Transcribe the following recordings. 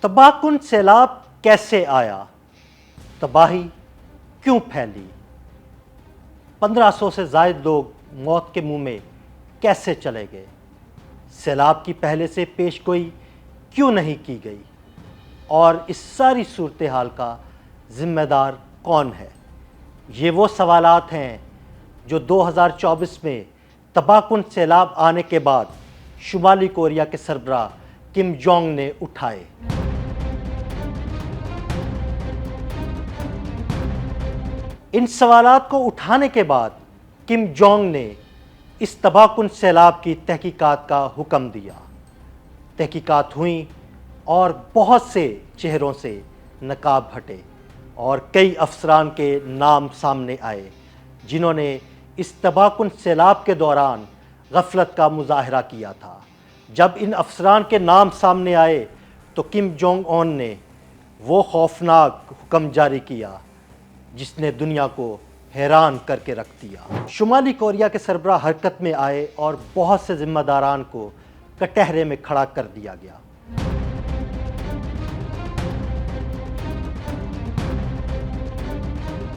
तबाह कुन सैलाब कैसे आया, तबाही क्यों फैली, 1500 से ज़ायद लोग मौत के मुंह में कैसे चले गए, सैलाब की पहले से पेशगोई क्यों नहीं की गई और इस सारी सूरत हाल का ज़िम्मेदार कौन है। ये वो सवालात हैं जो 2024 में तबाह कुन सैलाब आने के बाद शुमाली कोरिया के सरबराह किम जोंग ने उठाए। इन सवालात को उठाने के बाद किम जोंग ने इस तबाह कुन सैलाब की तहकीकात का हुक्म दिया। तहकीकात हुई और बहुत से चेहरों से नकाब हटे और कई अफसरान के नाम सामने आए जिन्होंने इस तबाह कुन सैलाब के दौरान गफलत का मुजाहरा किया था। जब इन अफसरान के नाम सामने आए तो किम जोंग उन ने वो खौफनाक हुक्म जारी किया जिसने दुनिया को हैरान करके रख दिया। शुमाली कोरिया के सरबराह हरकत में आए और बहुत से जिम्मेदारान को कटहरे में खड़ा कर दिया गया।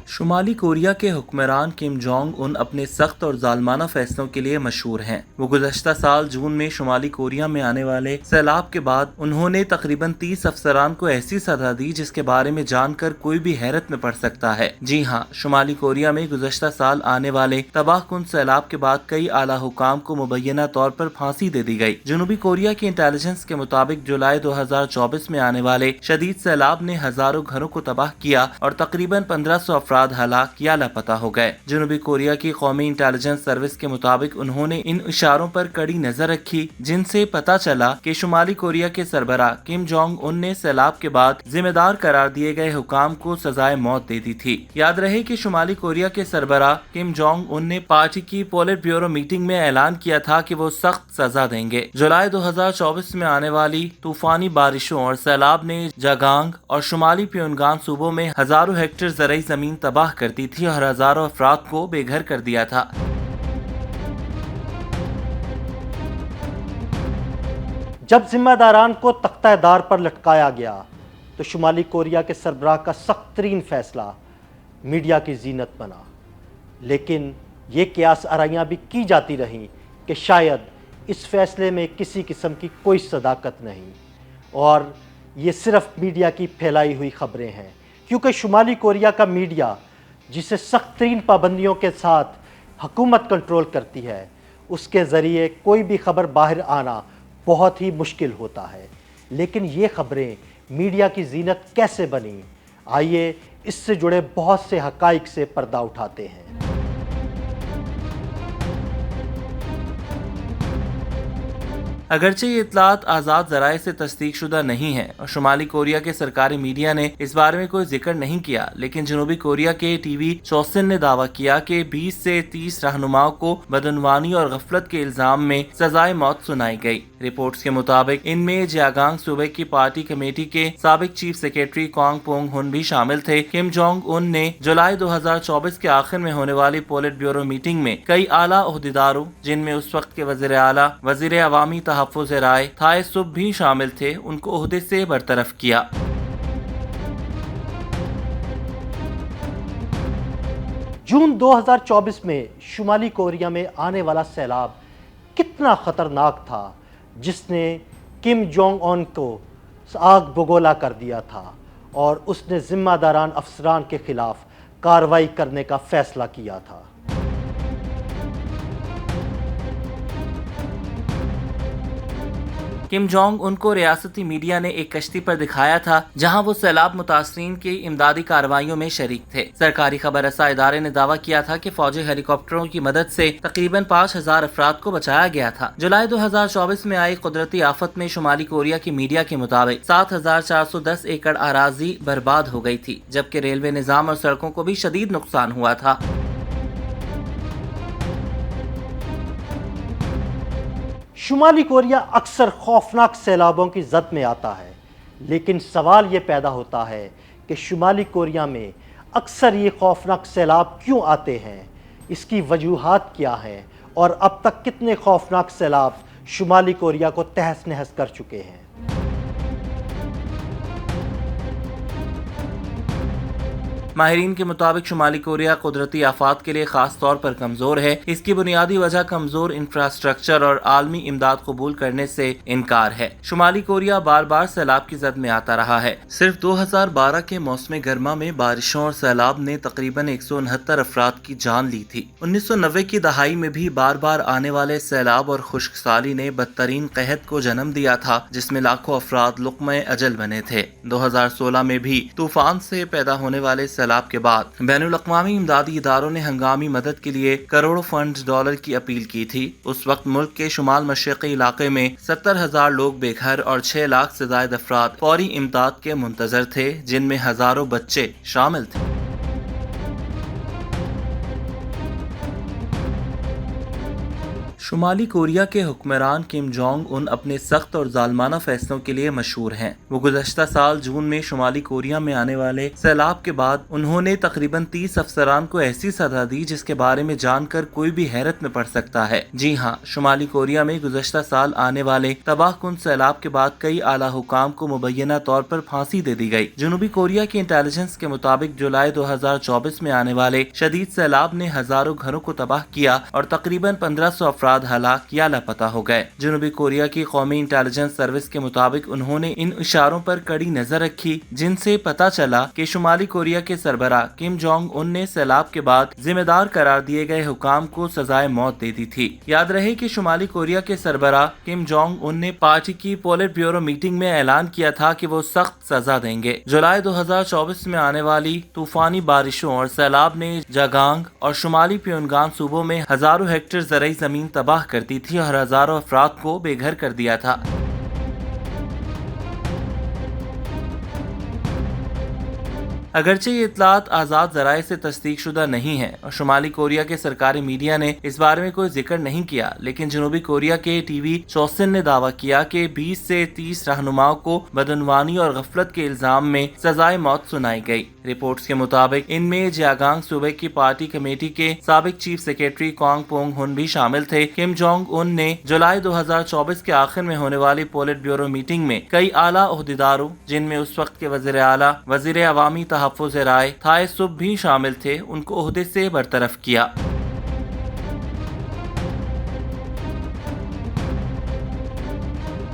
शुमाली कोरिया के हुक्मरान किम जोंग उन अपने सख्त और जालमाना फैसलों के लिए मशहूर हैं। वो गुज़श्ता साल जून में शुमाली कोरिया में आने वाले सैलाब के बाद उन्होंने तकरीबन 30 अफसरान को ऐसी सजा दी जिसके बारे में जानकर कोई भी हैरत में पड़ सकता है। जी हाँ, शुमाली कोरिया में गुज़श्ता साल आने वाले तबाह कुन सैलाब के बाद कई आला हुकाम को मुबैना तौर पर फांसी दे दी गई। जनूबी कोरिया की इंटेलिजेंस के मुताबिक जुलाई 2024 में आने वाले शदीद सैलाब ने हजारों घरों को तबाह किया और तकरीबन 1500 अफराद हलाक या लापता हो गए। जनूबी कोरिया की कौमी इंटेलिजेंस सर्विस के मुताबिक उन्होंने इन इशारों पर कड़ी नजर रखी जिनसे पता चला कि शुमाली कोरिया के सरबराह किम जोंग उन ने सैलाब के बाद जिम्मेदार करार दिए गए हुकाम को सजाए मौत दे दी थी। याद रहे कि शुमाली कोरिया के सरबराह किम जोंग उन ने पार्टी की पोलिट ब्यूरो मीटिंग में ऐलान किया था कि वो सख्त सजा देंगे। जुलाई 2024 में आने वाली तूफानी बारिशों और सैलाब ने जागांग और शुमाली प्योंगयांग सूबों में हजारों हेक्टेयर ज़राई जमीन तबाह करती थी और हजारों अफराद को बेघर कर दिया था। जब जिम्मेदारान को तख्तादार पर लटकाया गया तो शुमाली कोरिया के सरबराह का सख्त तरीन फैसला मीडिया की जीनत बना, लेकिन ये कियास आराइयाँ भी की जाती रहीं कि शायद इस फैसले में किसी किस्म की कोई सदाकत नहीं और ये सिर्फ मीडिया की फैलाई हुई खबरें हैं, क्योंकि शुमाली कोरिया का मीडिया जिसे सख्त तरीन पाबंदियों के साथ हुकूमत कंट्रोल करती है, उसके ज़रिए कोई भी खबर बाहर आना बहुत ही मुश्किल होता है। लेकिन ये खबरें मीडिया की जीनत कैसे बनी, आइए इससे जुड़े बहुत से हक़ाइक़ से पर्दा उठाते हैं। अगरचे ये इतलात आज़ाद ज़राए से तस्दीक शुदा नहीं है और शुमाली कोरिया के सरकारी मीडिया ने इस बारे में कोई जिक्र नहीं किया, लेकिन जनूबी कोरिया के टीवी चोसिन ने दावा किया कि 20 से 30 रहनुमाओं को बदनवानी और गफलत के इल्जाम में सजाए मौत सुनाई गई। रिपोर्ट्स के मुताबिक इनमें जियागांग सूबे की पार्टी कमेटी के साबिक चीफ सेक्रेटरी क्वांग पोंग हुन भी शामिल थे। किम जोंग उन ने जुलाई 2024 के आखिर में होने वाली पोलिट ब्यूरो मीटिंग में कई आला ओहदेदारों, जिनमें उस वक्त के वज़ीर आला, वज़ीर अवामी तहफ़्फ़ुज़ राय थाए सुब भी शामिल थे, उनको ओहदे से बरतरफ किया। जून 2024 में शुमाली कोरिया में आने वाला सैलाब कितना खतरनाक था जिसने किम जोंग उन को आग बगोला कर दिया था और उसने जिम्मेदारान अफसरान के खिलाफ कार्रवाई करने का फैसला किया था। किम जोंग उनको रियासती मीडिया ने एक कश्ती पर दिखाया था जहां वो सैलाब मुतासरीन की इमदादी कार्रवाइयों में शरीक थे। सरकारी खबर रसा इदारे ने दावा किया था कि फौजी हेलीकॉप्टरों की मदद से तकरीबन 5000 अफराद को बचाया गया था। जुलाई 2024 में आई कुदरती आफत में शुमाली कोरिया की मीडिया के मुताबिक 7410 एकड़ अराजी बर्बाद हो गई थी, जबकि रेलवे निजाम और सड़कों को भी शदीद नुकसान हुआ था। शुमाली कोरिया अक्सर खौफनाक सैलाबों की जद में आता है, लेकिन सवाल ये पैदा होता है कि शुमाली कोरिया में अक्सर ये खौफनाक सैलाब क्यों आते हैं, इसकी वजूहात क्या हैं और अब तक कितने खौफनाक सैलाब शुमाली कोरिया को तहस नहस कर चुके हैं। ماہرین کے مطابق شمالی کوریا قدرتی آفات کے لیے خاص طور پر کمزور ہے۔ اس کی بنیادی وجہ کمزور انفراسٹرکچر اور عالمی امداد قبول کرنے سے انکار ہے۔ شمالی کوریا بار بار سیلاب کی زد میں آتا رہا ہے۔ صرف 2012 کے موسم گرما میں بارشوں اور سیلاب نے تقریباً 169 افراد کی جان لی تھی۔ 1990 کی دہائی میں بھی بار بار آنے والے سیلاب اور خشک سالی نے بدترین قحط کو جنم دیا تھا، جس میں لاکھوں افراد لقمہ اجل بنے تھے۔ 2016 میں بھی طوفان سے پیدا ہونے والے سیلاب کے بعد بین الاقوامی امدادی اداروں نے ہنگامی مدد کے لیے کروڑوں فنڈ ڈالر کی اپیل کی تھی۔ اس وقت ملک کے شمال مشرقی علاقے میں 70,000 لوگ بے گھر اور 6 لاکھ سے زائد افراد فوری امداد کے منتظر تھے، جن میں ہزاروں بچے شامل تھے۔ شمالی کوریا کے حکمران کم جونگ ان اپنے سخت اور ظالمانہ فیصلوں کے لیے مشہور ہیں۔ وہ گزشتہ سال جون میں شمالی کوریا میں آنے والے سیلاب کے بعد انہوں نے تقریباً 30 افسران کو ایسی سزا دی جس کے بارے میں جان کر کوئی بھی حیرت میں پڑ سکتا ہے۔ جی ہاں، شمالی کوریا میں گزشتہ سال آنے والے تباہ کن سیلاب کے بعد کئی اعلیٰ حکام کو مبینہ طور پر پھانسی دے دی گئی۔ جنوبی کوریا کی انٹیلیجنس کے مطابق جولائی 2024 میں آنے والے شدید سیلاب نے ہزاروں گھروں کو تباہ کیا اور تقریباً 1500 افراد ہلاک یا لاپتہ ہو گئے۔ جنوبی کوریا کی قومی انٹیلیجنس سروس کے مطابق انہوں نے ان اشاروں پر کڑی نظر رکھی جن سے پتہ چلا کہ شمالی کوریا کے سربراہ کم جونگ ان نے سیلاب کے بعد ذمہ دار قرار دیے گئے حکام کو سزائے موت دے دی تھی۔ یاد رہے کہ شمالی کوریا کے سربراہ کم جونگ ان نے پارٹی کی پولٹ بیورو میٹنگ میں اعلان کیا تھا کہ وہ سخت سزا دیں گے۔ جولائی 2024 میں آنے والی طوفانی بارشوں اور سیلاب نے جاگانگ اور شمالی پیونگان صوبوں میں ہزاروں ہیکٹر زرعی زمین تباہ کرتی تھی اور ہزاروں افراد کو بے گھر کر دیا تھا۔ اگرچہ یہ اطلاعات آزاد ذرائع سے تصدیق شدہ نہیں ہیں اور شمالی کوریا کے سرکاری میڈیا نے اس بارے میں کوئی ذکر نہیں کیا، لیکن جنوبی کوریا کے ٹی وی چوسن نے دعویٰ کیا کہ 20 سے 30 رہنماؤں کو بدعنوانی اور غفلت کے الزام میں سزائے موت سنائی گئی۔ رپورٹس کے مطابق ان میں جیاگانگ صوبے کی پارٹی کمیٹی کے سابق چیف سیکریٹری کانگ پونگ ہن بھی شامل تھے۔ کم جونگ ان نے جولائی 2024 کے آخر میں ہونے والی پولٹ بیورو میٹنگ میں کئی اعلیٰ عہدیداروں، جن میں اس وقت کے وزیر اعلیٰ، وزیر عوامی تحفظ رائے تھائے سب بھی شامل تھے، ان کو عہدے سے برطرف کیا۔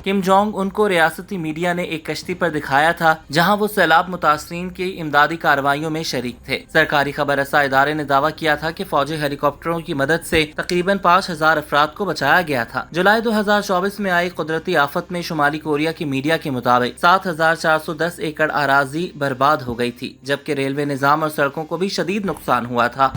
کم جونگ ان کو ریاستی میڈیا نے ایک کشتی پر دکھایا تھا جہاں وہ سیلاب متاثرین کی امدادی کارروائیوں میں شریک تھے۔ سرکاری خبر رساں ادارے نے دعویٰ کیا تھا کہ فوجی ہیلی کاپٹروں کی مدد سے تقریباً 5000 افراد کو بچایا گیا تھا۔ جولائی 2024 میں آئی قدرتی آفت میں شمالی کوریا کی میڈیا کے مطابق 7410 ایکڑ اراضی برباد ہو گئی تھی، جبکہ ریلوے نظام اور سڑکوں کو بھی شدید نقصان ہوا تھا۔